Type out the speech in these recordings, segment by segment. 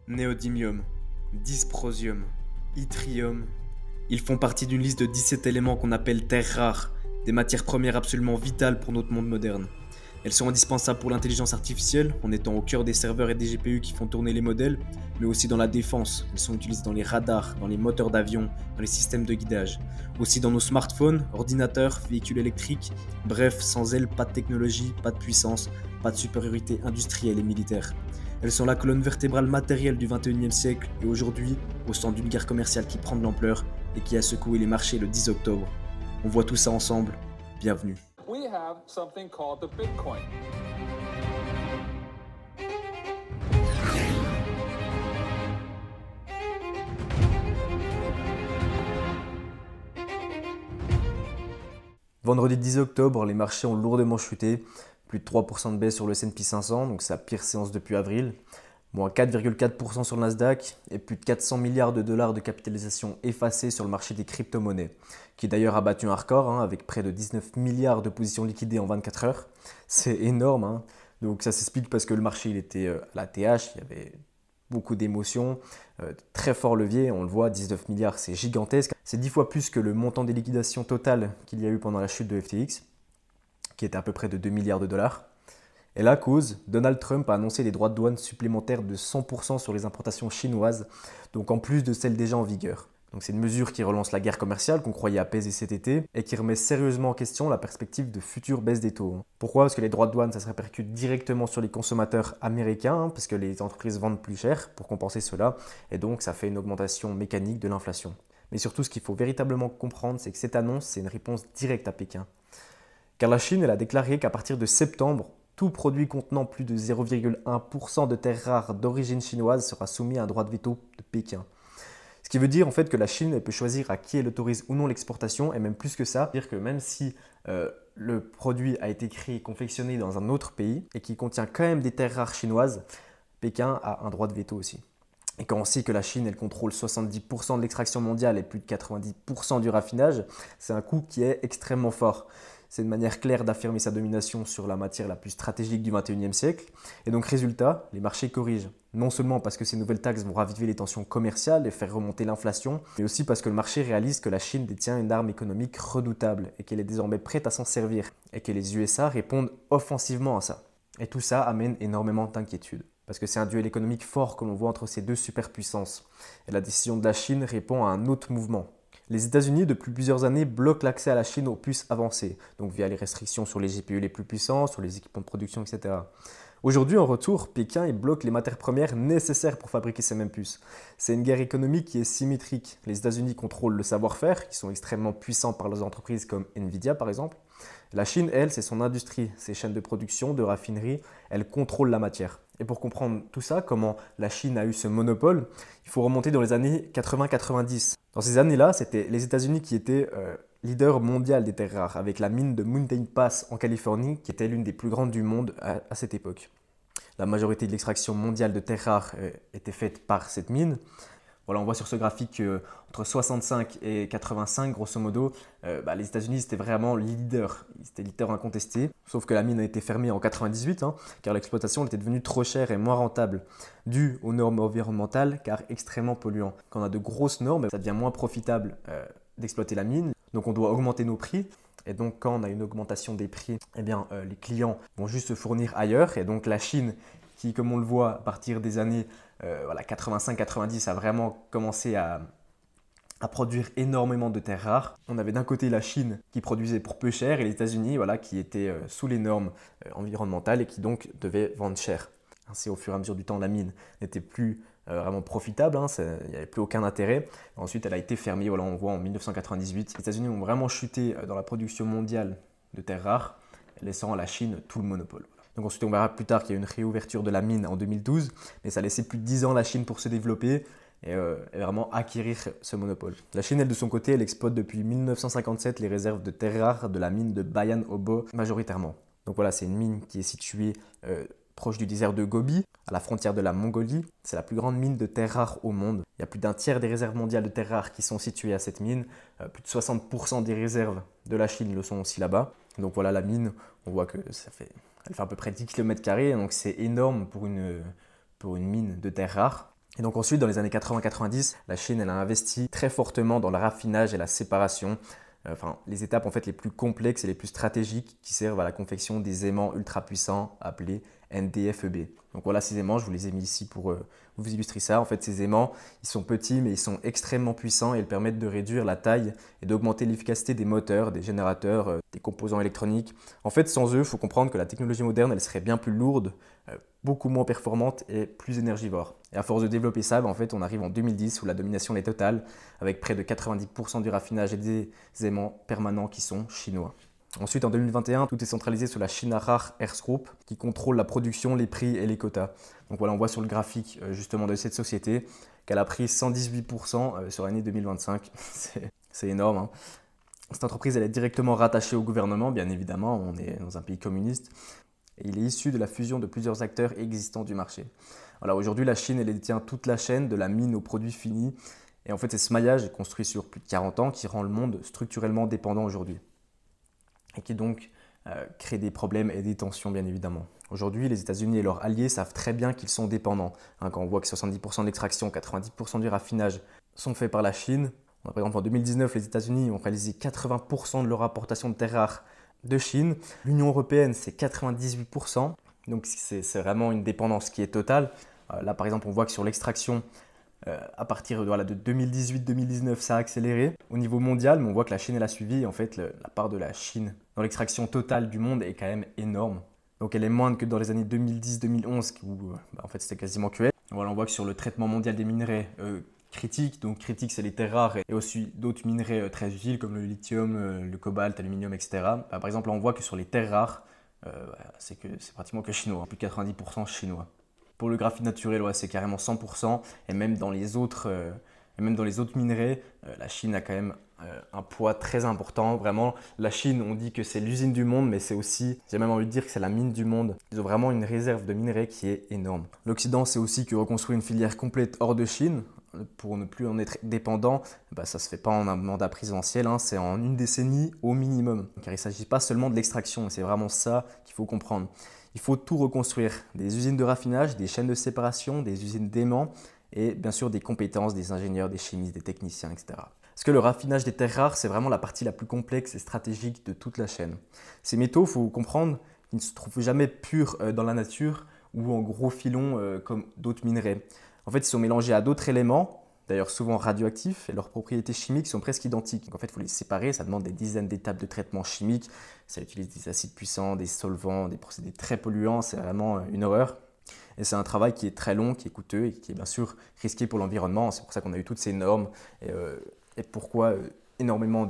néodymium, dysprosium, yttrium. Ils font partie d'une liste de 17 éléments qu'on appelle terres rares, des matières premières absolument vitales pour notre monde moderne. Elles sont indispensables pour l'intelligence artificielle, en étant au cœur des serveurs et des GPU qui font tourner les modèles, mais aussi dans la défense. Elles sont utilisées dans les radars, dans les moteurs d'avion, dans les systèmes de guidage. Aussi dans nos smartphones, ordinateurs, véhicules électriques. Bref, sans elles, pas de technologie, pas de puissance, pas de supériorité industrielle et militaire. Elles sont la colonne vertébrale matérielle du 21e siècle et aujourd'hui, au centre d'une guerre commerciale qui prend de l'ampleur et qui a secoué les marchés le 10 octobre. On voit tout ça ensemble. Bienvenue. We have something called the Bitcoin. Vendredi 10 octobre, les marchés ont lourdement chuté, plus de 3% de baisse sur le S&P 500, donc sa pire séance depuis avril, moins 4,4% sur le Nasdaq et plus de 400 milliards de dollars de capitalisation effacée sur le marché des crypto-monnaies, qui d'ailleurs a battu un record avec près de 19 milliards de positions liquidées en 24 heures. C'est énorme, donc ça s'explique parce que le marché il était à la TH, il y avait beaucoup d'émotions, très fort levier, on le voit, 19 milliards c'est gigantesque. C'est 10 fois plus que le montant des liquidations totales qu'il y a eu pendant la chute de FTX, qui était à peu près de 2 milliards de dollars. Et la cause, Donald Trump a annoncé des droits de douane supplémentaires de 100% sur les importations chinoises, donc en plus de celles déjà en vigueur. Donc c'est une mesure qui relance la guerre commerciale qu'on croyait apaiser cet été et qui remet sérieusement en question la perspective de futures baisses des taux. Pourquoi ? Parce que les droits de douane, ça se répercute directement sur les consommateurs américains, parce que les entreprises vendent plus cher pour compenser cela, et donc ça fait une augmentation mécanique de l'inflation. Mais surtout, ce qu'il faut véritablement comprendre, c'est que cette annonce, c'est une réponse directe à Pékin. Car la Chine, elle a déclaré qu'à partir de septembre, tout produit contenant plus de 0,1% de terres rares d'origine chinoise sera soumis à un droit de veto de Pékin. Ce qui veut dire en fait que la Chine elle peut choisir à qui elle autorise ou non l'exportation, et même plus que ça, c'est-à-dire que même si le produit a été créé et confectionné dans un autre pays et qui contient quand même des terres rares chinoises, Pékin a un droit de veto aussi. Et quand on sait que la Chine elle contrôle 70% de l'extraction mondiale et plus de 90% du raffinage, c'est un coût qui est extrêmement fort. C'est une manière claire d'affirmer sa domination sur la matière la plus stratégique du 21e siècle. Et donc résultat, les marchés corrigent. Non seulement parce que ces nouvelles taxes vont raviver les tensions commerciales et faire remonter l'inflation, mais aussi parce que le marché réalise que la Chine détient une arme économique redoutable et qu'elle est désormais prête à s'en servir, et que les USA répondent offensivement à ça. Et tout ça amène énormément d'inquiétude. Parce que c'est un duel économique fort que l'on voit entre ces deux superpuissances. Et la décision de la Chine répond à un autre mouvement. Les États-Unis, depuis plusieurs années, bloquent l'accès à la Chine aux puces avancées, donc via les restrictions sur les GPU les plus puissants, sur les équipements de production, etc. Aujourd'hui, en retour, Pékin bloque les matières premières nécessaires pour fabriquer ces mêmes puces. C'est une guerre économique qui est symétrique. Les États-Unis contrôlent le savoir-faire, qui sont extrêmement puissants par leurs entreprises comme Nvidia par exemple. La Chine, elle, c'est son industrie, ses chaînes de production, de raffinerie, elle contrôle la matière. Et pour comprendre tout ça, comment la Chine a eu ce monopole, il faut remonter dans les années 80-90. Dans ces années-là, c'était les États-Unis qui étaient leader mondial des terres rares, avec la mine de Mountain Pass en Californie, qui était l'une des plus grandes du monde à cette époque. La majorité de l'extraction mondiale de terres rares était faite par cette mine. Voilà, on voit sur ce graphique entre 65 et 85, grosso modo, les États-Unis c'était vraiment les leaders. Ils étaient leaders incontestés. Sauf que la mine a été fermée en 98, car l'exploitation était devenue trop chère et moins rentable, due aux normes environnementales, car extrêmement polluant. Quand on a de grosses normes, ça devient moins profitable d'exploiter la mine. Donc on doit augmenter nos prix. Et donc quand on a une augmentation des prix, les clients vont juste se fournir ailleurs. Et donc la Chine, qui comme on le voit à partir des années 85-90 a vraiment commencé à produire énormément de terres rares. On avait d'un côté la Chine qui produisait pour peu cher et les États-Unis qui étaient sous les normes environnementales et qui donc devaient vendre cher. Ainsi, au fur et à mesure du temps, la mine n'était plus vraiment profitable, il n'y avait plus aucun intérêt. Ensuite, elle a été fermée, on voit en 1998. Les États-Unis ont vraiment chuté dans la production mondiale de terres rares, laissant à la Chine tout le monopole. Donc ensuite, on verra plus tard qu'il y a eu une réouverture de la mine en 2012, mais ça a laissé plus de 10 ans la Chine pour se développer et vraiment acquérir ce monopole. La Chine, elle, de son côté, elle exploite depuis 1957 les réserves de terres rares de la mine de Bayan Obo majoritairement. Donc voilà, c'est une mine qui est située proche du désert de Gobi, à la frontière de la Mongolie. C'est la plus grande mine de terres rares au monde. Il y a plus d'un tiers des réserves mondiales de terres rares qui sont situées à cette mine. Plus de 60% des réserves de la Chine le sont aussi là-bas. Donc voilà, la mine, on voit que elle fait à peu près 10 km², donc c'est énorme pour une mine de terres rares. Et donc ensuite, dans les années 80-90, la Chine elle a investi très fortement dans le raffinage et la séparation. Les étapes en fait les plus complexes et les plus stratégiques qui servent à la confection des aimants ultra puissants appelés NdFeB. Donc voilà, ces aimants, je vous les ai mis ici pour vous illustrer ça. En fait, ces aimants, ils sont petits mais ils sont extrêmement puissants et ils permettent de réduire la taille et d'augmenter l'efficacité des moteurs, des générateurs, des composants électroniques. En fait, sans eux, il faut comprendre que la technologie moderne, elle serait bien plus lourde, beaucoup moins performante et plus énergivore. Et à force de développer ça, en fait, on arrive en 2010 où la domination est totale, avec près de 90% du raffinage et des aimants permanents qui sont chinois. Ensuite, en 2021, tout est centralisé sur la China Rare Earth Group qui contrôle la production, les prix et les quotas. Donc voilà, on voit sur le graphique justement de cette société qu'elle a pris 118% sur l'année 2025. C'est énorme, hein. Cette entreprise, elle est directement rattachée au gouvernement, bien évidemment, on est dans un pays communiste. Et il est issu de la fusion de plusieurs acteurs existants du marché. Voilà, aujourd'hui, la Chine, elle détient toute la chaîne, de la mine aux produits finis. Et en fait, c'est ce maillage construit sur plus de 40 ans qui rend le monde structurellement dépendant aujourd'hui. Et qui donc crée des problèmes et des tensions, bien évidemment. Aujourd'hui, les États-Unis et leurs alliés savent très bien qu'ils sont dépendants. Quand on voit que 70% de l'extraction, 90% du raffinage sont faits par la Chine. Par exemple, en 2019, les États-Unis ont réalisé 80% de leur importation de terres rares de Chine. L'Union européenne, c'est 98%. Donc, c'est vraiment une dépendance qui est totale. Là, par exemple, on voit que sur l'extraction, à partir de 2018-2019, ça a accéléré. Au niveau mondial, mais on voit que la Chine, elle a suivi. En fait, la part de la Chine dans l'extraction totale du monde est quand même énorme. Donc, elle est moindre que dans les années 2010-2011, où en fait, c'était quasiment que elle. Voilà, on voit que sur le traitement mondial des minerais critiques, donc critiques, c'est les terres rares et aussi d'autres minerais très utiles comme le lithium, le cobalt, l'aluminium, etc. Par exemple, là, on voit que sur les terres rares, c'est pratiquement que chinois, plus de 90% chinois. Pour le graphite naturel, ouais, c'est carrément 100%. Et même dans les autres minerais, la Chine a quand même un poids très important. Vraiment, la Chine, on dit que c'est l'usine du monde, mais c'est aussi, j'ai même envie de dire que c'est la mine du monde. Ils ont vraiment une réserve de minerais qui est énorme. L'Occident, c'est aussi que reconstruire une filière complète hors de Chine, pour ne plus en être dépendant, ça ne se fait pas en un mandat présidentiel, hein, c'est en une décennie au minimum. Car il ne s'agit pas seulement de l'extraction, c'est vraiment ça qu'il faut comprendre. Il faut tout reconstruire, des usines de raffinage, des chaînes de séparation, des usines d'aimants et bien sûr des compétences des ingénieurs, des chimistes, des techniciens, etc. Parce que le raffinage des terres rares, c'est vraiment la partie la plus complexe et stratégique de toute la chaîne. Ces métaux, il faut comprendre qu'ils ne se trouvent jamais purs dans la nature ou en gros filons comme d'autres minerais. En fait, ils sont mélangés à d'autres éléments, d'ailleurs souvent radioactifs, et leurs propriétés chimiques sont presque identiques. Donc en fait, il faut les séparer, ça demande des dizaines d'étapes de traitement chimique, ça utilise des acides puissants, des solvants, des procédés très polluants, c'est vraiment une horreur. Et c'est un travail qui est très long, qui est coûteux et qui est bien sûr risqué pour l'environnement. C'est pour ça qu'on a eu toutes ces normes et pourquoi énormément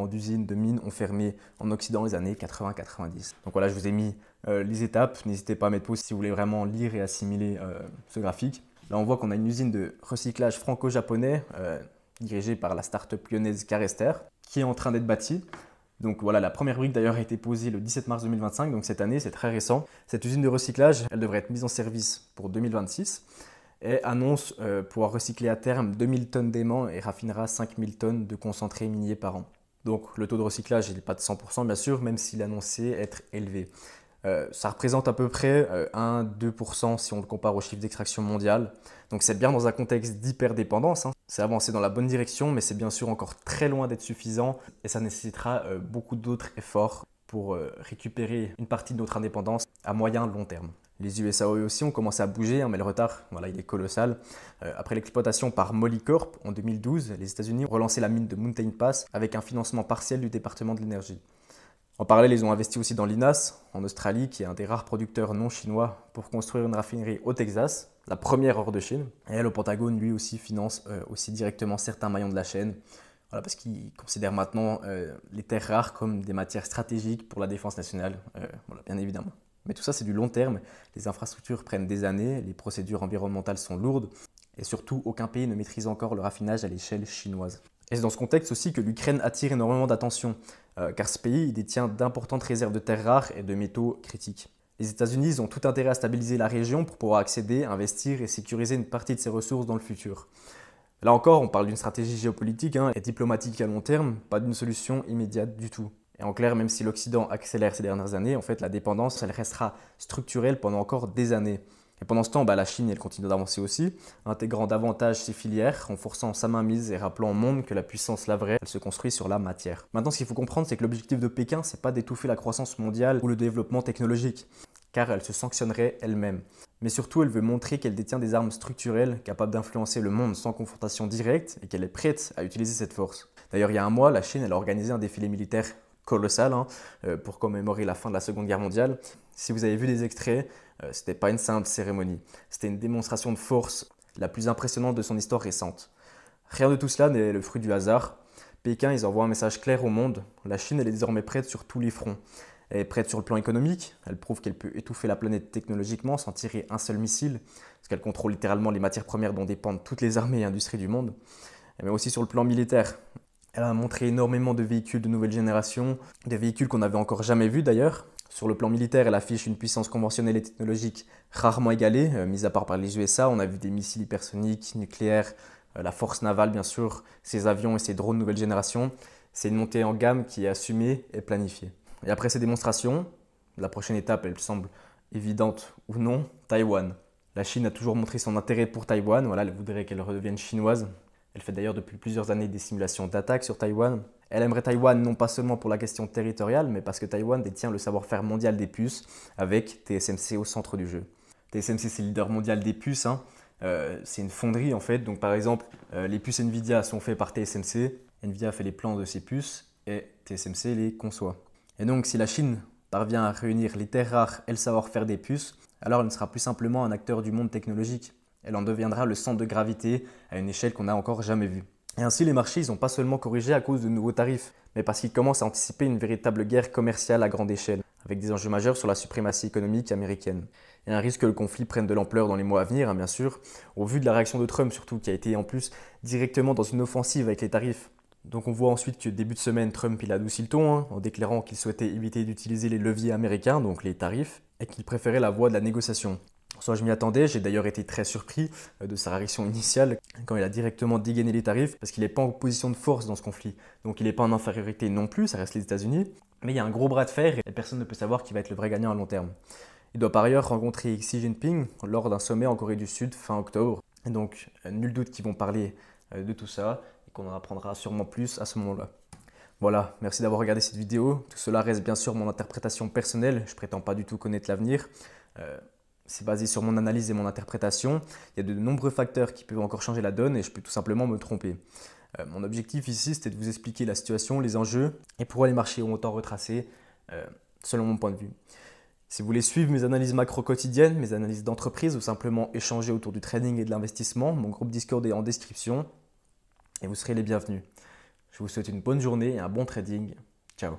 d'usines, de mines ont fermé en Occident les années 80-90. Donc voilà, je vous ai mis les étapes. N'hésitez pas à mettre pause si vous voulez vraiment lire et assimiler ce graphique. Là, on voit qu'on a une usine de recyclage franco-japonais dirigée par la start-up lyonnaise Carester qui est en train d'être bâtie. Donc voilà, la première brique d'ailleurs a été posée le 17 mars 2025, donc cette année, c'est très récent. Cette usine de recyclage, elle devrait être mise en service pour 2026 et annonce pouvoir recycler à terme 2000 tonnes d'aimants et raffinera 5000 tonnes de concentré minier par an. Donc le taux de recyclage, il n'est pas de 100% bien sûr, même s'il est annoncé être élevé. Ça représente à peu près 1-2% si on le compare aux chiffres d'extraction mondiale. Donc c'est bien dans un contexte d'hyperdépendance, hein. C'est avancé dans la bonne direction, mais c'est bien sûr encore très loin d'être suffisant et ça nécessitera beaucoup d'autres efforts pour récupérer une partie de notre indépendance à moyen long terme. Les USA eux aussi ont commencé à bouger, hein, mais le retard, voilà, il est colossal. Après l'exploitation par Molycorp en 2012, les États-Unis ont relancé la mine de Mountain Pass avec un financement partiel du département de l'énergie. En parallèle, ils ont investi aussi dans l'INAS, en Australie, qui est un des rares producteurs non chinois, pour construire une raffinerie au Texas, la première hors de Chine. Et le Pentagone, lui aussi, finance aussi directement certains maillons de la chaîne, voilà, parce qu'il considère maintenant les terres rares comme des matières stratégiques pour la défense nationale, voilà, bien évidemment. Mais tout ça, c'est du long terme. Les infrastructures prennent des années, les procédures environnementales sont lourdes, et surtout, aucun pays ne maîtrise encore le raffinage à l'échelle chinoise. Et c'est dans ce contexte aussi que l'Ukraine attire énormément d'attention, car ce pays il détient d'importantes réserves de terres rares et de métaux critiques. Les États-Unis ont tout intérêt à stabiliser la région pour pouvoir accéder, investir et sécuriser une partie de ses ressources dans le futur. Là encore, on parle d'une stratégie géopolitique et diplomatique à long terme, pas d'une solution immédiate du tout. Et en clair, même si l'Occident accélère ces dernières années, en fait, la dépendance, elle restera structurelle pendant encore des années. Et pendant ce temps, la Chine, elle continue d'avancer aussi, intégrant davantage ses filières, renforçant sa mainmise et rappelant au monde que la puissance, la vraie, elle se construit sur la matière. Maintenant, ce qu'il faut comprendre, c'est que l'objectif de Pékin, c'est pas d'étouffer la croissance mondiale ou le développement technologique, car elle se sanctionnerait elle-même. Mais surtout, elle veut montrer qu'elle détient des armes structurelles capables d'influencer le monde sans confrontation directe et qu'elle est prête à utiliser cette force. D'ailleurs, il y a un mois, la Chine, elle a organisé un défilé militaire colossal pour commémorer la fin de la Seconde Guerre mondiale. Si vous avez vu des extraits, c'était pas une simple cérémonie, c'était une démonstration de force la plus impressionnante de son histoire récente. Rien de tout cela n'est le fruit du hasard. Pékin, ils envoient un message clair au monde. La Chine, elle est désormais prête sur tous les fronts. Elle est prête sur le plan économique, elle prouve qu'elle peut étouffer la planète technologiquement sans tirer un seul missile, parce qu'elle contrôle littéralement les matières premières dont dépendent toutes les armées et industries du monde. Mais aussi sur le plan militaire. Elle a montré énormément de véhicules de nouvelle génération, des véhicules qu'on n'avait encore jamais vus d'ailleurs. Sur le plan militaire, elle affiche une puissance conventionnelle et technologique rarement égalée, mis à part par les USA. On a vu des missiles hypersoniques, nucléaires, la force navale bien sûr, ses avions et ses drones nouvelle génération. C'est une montée en gamme qui est assumée et planifiée. Et après ces démonstrations, la prochaine étape, elle semble évidente ou non, Taïwan. La Chine a toujours montré son intérêt pour Taïwan, voilà, elle voudrait qu'elle redevienne chinoise. Elle fait d'ailleurs depuis plusieurs années des simulations d'attaque sur Taïwan. Elle aimerait Taïwan non pas seulement pour la question territoriale, mais parce que Taïwan détient le savoir-faire mondial des puces avec TSMC au centre du jeu. TSMC, c'est le leader mondial des puces. C'est une fonderie en fait. Donc par exemple, les puces Nvidia sont faites par TSMC. Nvidia fait les plans de ces puces et TSMC les conçoit. Et donc si la Chine parvient à réunir les terres rares et le savoir-faire des puces, alors elle ne sera plus simplement un acteur du monde technologique. Elle en deviendra le centre de gravité à une échelle qu'on n'a encore jamais vue. Et ainsi, les marchés, ils n'ont pas seulement corrigé à cause de nouveaux tarifs, mais parce qu'ils commencent à anticiper une véritable guerre commerciale à grande échelle, avec des enjeux majeurs sur la suprématie économique américaine. Il y a un risque que le conflit prenne de l'ampleur dans les mois à venir, bien sûr, au vu de la réaction de Trump surtout, qui a été en plus directement dans une offensive avec les tarifs. Donc on voit ensuite que début de semaine, Trump il a adouci le ton, en déclarant qu'il souhaitait éviter d'utiliser les leviers américains, donc les tarifs, et qu'il préférait la voie de la négociation. Soit je m'y attendais, j'ai d'ailleurs été très surpris de sa réaction initiale quand il a directement dégainé les tarifs parce qu'il n'est pas en position de force dans ce conflit. Donc il n'est pas en infériorité non plus, ça reste les États-Unis, mais il y a un gros bras de fer et personne ne peut savoir qui va être le vrai gagnant à long terme. Il doit par ailleurs rencontrer Xi Jinping lors d'un sommet en Corée du Sud fin octobre. Et donc nul doute qu'ils vont parler de tout ça et qu'on en apprendra sûrement plus à ce moment-là. Voilà, merci d'avoir regardé cette vidéo. Tout cela reste bien sûr mon interprétation personnelle, je prétends pas du tout connaître l'avenir. C'est basé sur mon analyse et mon interprétation. Il y a de nombreux facteurs qui peuvent encore changer la donne et je peux tout simplement me tromper. Mon objectif ici, c'était de vous expliquer la situation, les enjeux et pourquoi les marchés ont autant retracé, selon mon point de vue. Si vous voulez suivre mes analyses macro quotidiennes, mes analyses d'entreprise ou simplement échanger autour du trading et de l'investissement, mon groupe Discord est en description et vous serez les bienvenus. Je vous souhaite une bonne journée et un bon trading. Ciao.